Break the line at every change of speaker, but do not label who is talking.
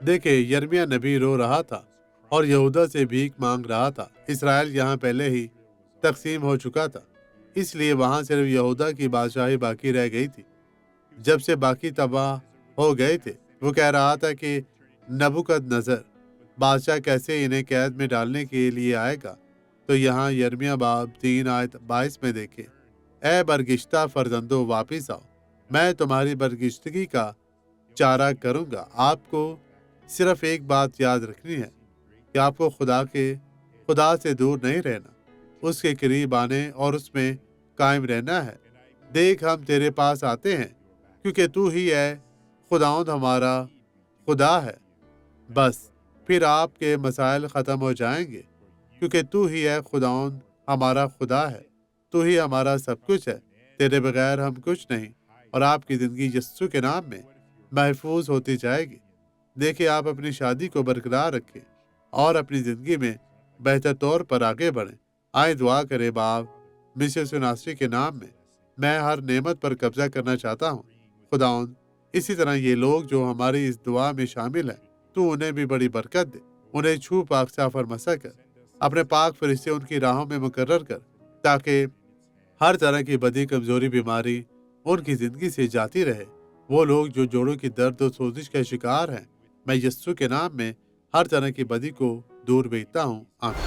देखे यिर्मयाह नबी रो रहा था और यहूदा से भीख मांग रहा था। इसराइल यहाँ पहले ही तकसीम हो चुका था, इसलिए वहाँ सिर्फ यहूदा की बादशाही बाकी रह गई थी। जब से बाकी तबाह हो गए थे, वो कह रहा था कि नबूकदनजर बादशाह कैसे इन्हें कैद में डालने के लिए आएगा। तो यहाँ यिर्मयाह बाब 3 आयत 22 में देखे, ए बरगिश्ता फर्जंदो वापिस आओ, मैं तुम्हारी बरगिश्तगी का चारा करूँगा। आपको सिर्फ एक बात याद रखनी है कि आपको खुदा से दूर नहीं रहना, उसके करीब आने और उसमें कायम रहना है। देख, हम तेरे पास आते हैं क्योंकि तू ही है खुदावंद हमारा खुदा है। बस फिर आपके मसाइल ख़त्म हो जाएंगे क्योंकि तू ही है खुदावंद हमारा खुदा है। तू ही हमारा सब कुछ है, तेरे बगैर हम कुछ नहीं। और आपकी ज़िंदगी यस्सु के नाम में महफूज होती जाएगी। देखिए, आप अपनी शादी को बरकरार रखें और अपनी ज़िंदगी में बेहतर तौर पर आगे बढ़ें। आए दुआ करें। बाप मिसिर नासरी के नाम में मैं हर नेमत पर कब्जा करना चाहता हूँ खुदावंद। इसी तरह ये लोग जो हमारी इस दुआ में शामिल हैं, तू उन्हें भी बड़ी बरकत दे। उन्हें छू पाक साफ और मसा कर, अपने पाक फरिश्ते उनकी राहों में मुकर्रर कर, ताकि हर तरह की बदी, कमजोरी, बीमारी उनकी जिंदगी से जाती रहे। वो लोग जो जोड़ों की दर्द और सोजिश का शिकार हैं, मैं यस्सु के नाम में हर तरह की बदी को दूर भेजता हूँ। आमीन।